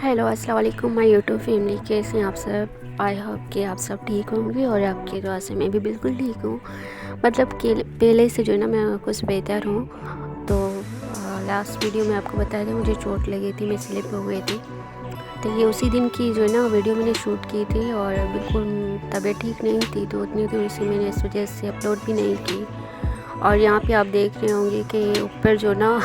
Hello अस्सलाम वालेकुम my YouTube family, कैसे हैं आप सब। आई होप कि आप सब ठीक होंगे और आपकी दुआ से मैं भी बिल्कुल ठीक हूँ। मतलब कि पहले से जो है ना मैं कुछ बेहतर हूँ। तो लास्ट वीडियो में आपको बताया था मुझे चोट लगी थी, मैं स्लिप हो गई थी। तो ये उसी दिन की जो है ना वीडियो मैंने शूट की थी और बिल्कुल तबीयत ठीक नहीं थी, तो उतनी थोड़ी सी मैंने इस वजह से अपलोड भी नहीं की। और यहाँ पे आप देख रहे होंगे कि ऊपर जो ना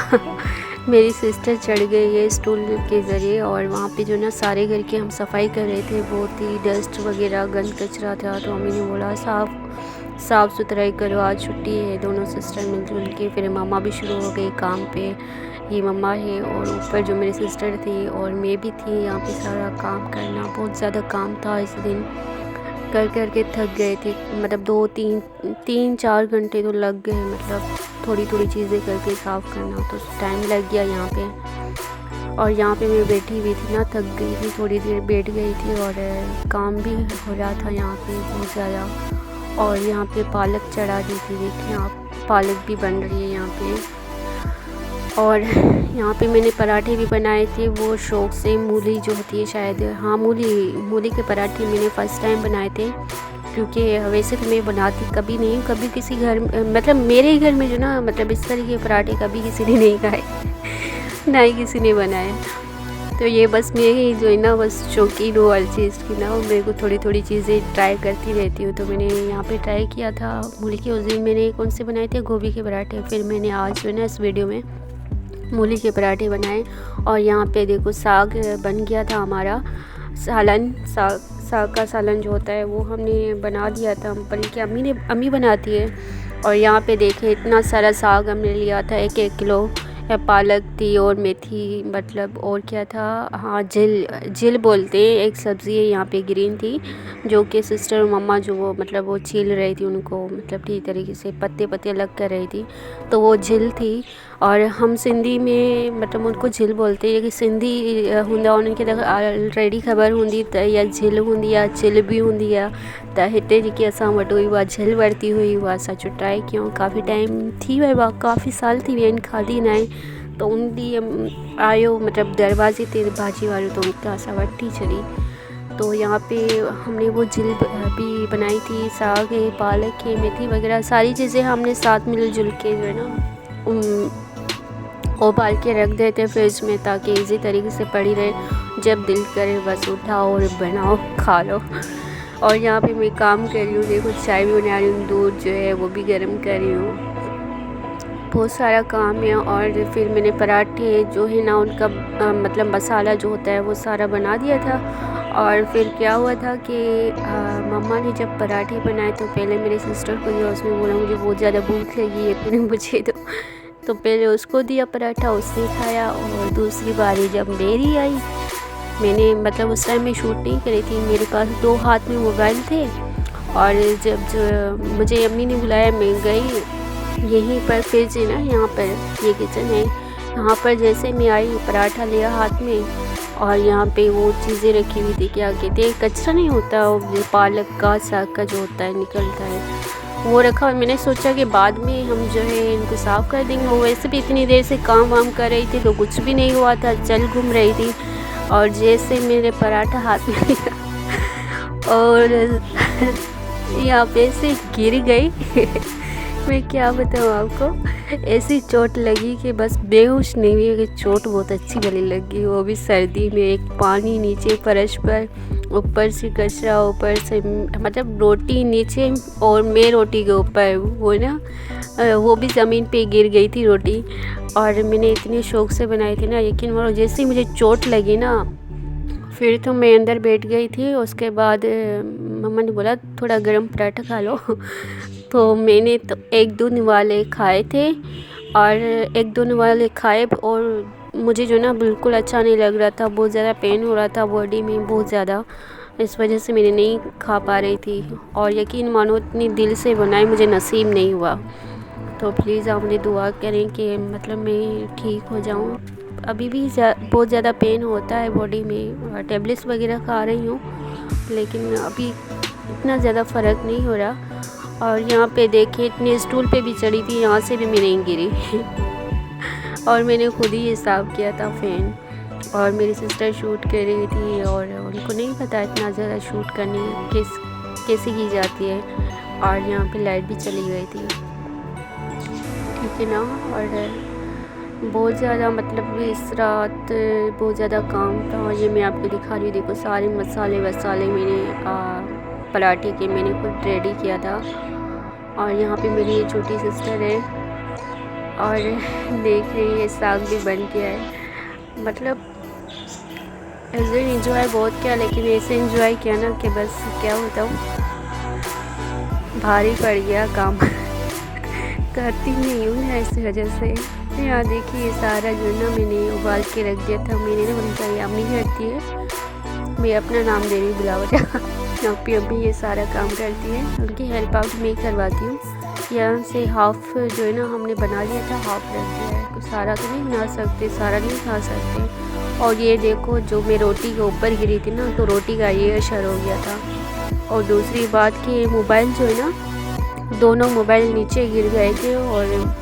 मेरी सिस्टर चढ़ गई है स्टूल के ज़रिए, और वहाँ पे जो ना सारे घर की हम सफाई कर रहे थे, बहुत ही डस्ट वगैरह गंद कचरा था। तो मम्मी ने बोला साफ़ सुथराई करो, आज छुट्टी है। दोनों सिस्टर मिलजुल के, फिर मम्मा भी शुरू हो गई काम पे। ये मम्मा है और ऊपर जो मेरी सिस्टर थी और मैं भी थी, यहाँ पे सारा काम करना, बहुत ज़्यादा काम था इस दिन। कर कर के थक गए थे, मतलब 2-3-4 घंटे तो लग गए। मतलब थोड़ी थोड़ी चीज़ें करके साफ़ करना तो टाइम लग गया यहाँ पे। और यहाँ पे मैं बैठी हुई थी ना, थक गई थी, थोड़ी देर बैठ गई थी और काम भी हो रहा था यहाँ पे बहुत ज़्यादा। और यहाँ पे पालक चढ़ा दी थी, देखिए आप, पालक भी बन रही है यहाँ पे। और यहाँ पे मैंने पराठे भी बनाए थे, वो शौक़ से। मूली जो होती है शायद, हाँ मूली के पराठे मैंने फ़र्स्ट टाइम बनाए थे, क्योंकि वैसे तो मैं बनाती कभी नहीं, कभी किसी घर, मतलब मेरे ही घर में जो ना, मतलब इस तरह के पराठे कभी किसी ने नहीं खाए ना ही किसी ने बनाए। तो ये बस मैं ही जो है ना बस शौकीन हूँ हर चीज़ की ना, मेरे को थोड़ी थोड़ी चीज़ें ट्राई करती रहती हूँ। तो मैंने यहाँ पे ट्राई किया था मूली के, उस दिन मैंने कौन से बनाए थे, गोभी के पराठे। फिर मैंने आज जो है ना इस वीडियो में मूली के पराठे बनाए। और यहाँ पे देखो साग बन गया था हमारा, साग का सालन जो होता है वो हमने बना दिया था, बल्कि अम्मी बनाती है। और यहाँ पे देखें इतना सारा साग हमने लिया था, 1-1 किलो। पालक थी और मेथी, मतलब और क्या था, हाँ जिल बोलते हैं, एक सब्ज़ी है यहाँ पे ग्रीन थी, जो कि सिस्टर और मम्मा जो वो मतलब वो छील रही थी उनको, मतलब ठीक तरीके से पत्ते पत्ते अलग कर रही थी, तो वो झिल थी। और हम सिंधी में मतलब उनको झिल बोलते हैं, कि सिंधी हुंदा उन्हनि खे त ऑलरेडी ख़बर हूंदी त इहा झिल हूंदी आहे, चिल बि हूंदी आहे। त हिते जेकी असां वटि हुई उहा झिल वरिती हुई, उहा असां ट्राई कयूं। काफ़ी टाइम थी वियो आहे, काफ़ी साल थी विया आहिनि, खाधी न आहे। तो उन ॾींहुं आयो मतलब दरवाज़े ते भाॼी वारो, तो उनखां असां वठी छॾी। तो यहाँ पे हमने वो झिल भी बनाई थी, साग है, पालक है, मेथी वगैरह सारी चीज़ें हमने साथ मिलजुल के जो है ना उबाल के रख देते फ्रिज में, ताकि इजी तरीके से पड़ी रहे, जब दिल करे बस उठाओ और बनाओ खा लो। और यहाँ पे मैं काम कर रही हूँ, देखो चाय भी बना रही हूँ, दूध जो है वो भी गर्म कर रही हूँ, बहुत सारा काम है। और फिर मैंने पराठे जो है ना उनका मतलब मसाला जो होता है वो सारा बना दिया था। और फिर क्या हुआ था कि मम्मा ने जब पराठे बनाए तो पहले मेरे सिस्टर को दिया, उसने बोला मुझे बहुत ज़्यादा भूख लगी है, फिर मुझे तो पहले उसको दिया पराठा, उसने खाया। और दूसरी बारी जब मेरी आई, मैंने मतलब उस टाइम में शूट नहीं करी थी, मेरे पास 2 हाथ में मोबाइल थे। और जब जो मुझे अम्मी ने बुलाया, मैं गई, यहीं पर फ्रिज है ना, यहाँ पर ये किचन है, यहाँ पर जैसे मैं आई पराठा लिया हाथ में, और यहाँ पे वो चीज़ें रखी हुई थी, क्या कहते हैं, कचरा नहीं होता, वो पालक का साग का जो होता है निकलता है, वो रखा। और मैंने सोचा कि बाद में हम जो है इनको साफ़ कर देंगे। वो वैसे भी इतनी देर से काम वाम कर रही थी, तो कुछ भी नहीं हुआ था, चल घूम रही थी। और जैसे मेरे पराठा हाथ में लिया और यहाँ पे से गिर गई मैं क्या बताऊँ आपको, ऐसी चोट लगी कि बस बेहोश नहीं हुई, कि चोट बहुत अच्छी वाली लगी, वो भी सर्दी में। एक पानी नीचे फर्श पर, ऊपर से कचरा, ऊपर से मतलब रोटी नीचे और मैं रोटी के ऊपर, वो ना वो भी ज़मीन पे गिर गई थी रोटी। और मैंने इतने शौक़ से बनाई थी ना, यकीन मानो, जैसे ही मुझे चोट लगी ना, फिर तो मैं अंदर बैठ गई थी। उसके बाद मम्मा ने बोला थोड़ा गर्म पराठा खा लो तो मैंने तो 1-2 निवाले खाए थे, और 1-2 निवाले खाए, और मुझे जो ना बिल्कुल अच्छा नहीं लग रहा था, बहुत ज़्यादा पेन हो रहा था बॉडी में बहुत ज़्यादा, इस वजह से मैंने नहीं खा पा रही थी। और यकीन मानो इतनी दिल से बनाई मुझे नसीब नहीं हुआ। तो प्लीज़ आप मुझे दुआ करें कि मतलब मैं ठीक हो जाऊँ। अभी भी बहुत ज़्यादा पेन होता है बॉडी में, टेबलेट्स वगैरह खा रही हूँ, लेकिन अभी इतना ज़्यादा फ़र्क नहीं हो रहा। और यहाँ पे देखिए इतने स्टूल पे भी चढ़ी थी, यहाँ से भी मैं नहीं गिरी और मैंने खुद ही साफ़ किया था फ़ैन। और मेरी सिस्टर शूट कर रही थी और उनको नहीं पता इतना ज़्यादा शूट करनी कैसे की जाती है। और यहाँ पे लाइट भी चली गई थी, ठीक है ना। और बहुत ज़्यादा मतलब इस रात बहुत ज़्यादा काम था। और ये मैं आपको दिखा रही हूँ, देखो सारे मसाले वसाले मैंने पराठे के मैंने खुद रेडी किया था। और यहाँ पे मेरी ये छोटी सिस्टर है और देख रही है साग भी बन गया है। मतलब ऐसे इंजॉय बहुत किया, लेकिन ऐसे इंजॉय किया ना कि बस क्या होता हूँ, भारी पड़ गया काम करती नहीं हूँ ना इस वजह से। यहाँ देखिए सारा जो ना मैंने उबाल के रख दिया था, मैंने ना उनका ये अम्मी करती है, मैं अपना नाम दे रही हूँ बिलावट क्योंकि अम्मी ये सारा काम करती है, उनकी हेल्प आउट मैं करवाती हूँ। यहाँ से हाफ़ जो है ना हमने बना लिया था, हाफ़ रख दिया है, तो सारा तो नहीं बना सकते, सारा नहीं खा सकते। और ये देखो जो मैं रोटी के ऊपर गिरी थी ना, तो रोटी का ये असर हो गया था। और दूसरी बात कि मोबाइल जो है ना, दोनों मोबाइल नीचे गिर गए थे और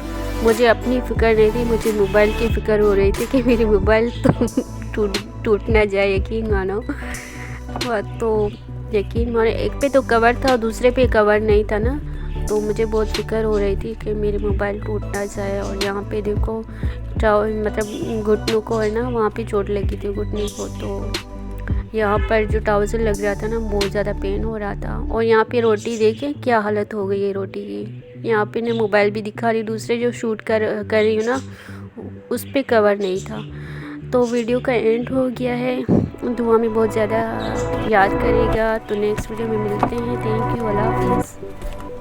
मुझे अपनी फ़िक्र नहीं थी, मुझे मोबाइल की फ़िक्र हो रही थी कि मेरी मोबाइल तो टूट ना जाए। यकीन मानो, तो यकीन मानो एक पे तो कवर था और दूसरे पे कवर नहीं था ना, तो मुझे बहुत फ़िक्र हो रही थी कि मेरी मोबाइल टूट ना जाए। और यहाँ पे देखो मतलब घुटनों को है ना, वहाँ पे चोट लगी थी घुटने को, तो यहाँ पर जो ट्राउज़र लग रहा था ना बहुत ज़्यादा पेन हो रहा था। और यहाँ पे रोटी देखें क्या हालत हो गई है रोटी की। यहाँ पे ने मोबाइल भी दिखा रही, दूसरे जो शूट कर रही हूँ ना उस पर कवर नहीं था। तो वीडियो का एंड हो गया है, दुआ में बहुत ज़्यादा याद करेगा। तो नेक्स्ट वीडियो में मिलते हैं। थैंक यू, अल्लाह हाफ़िज़।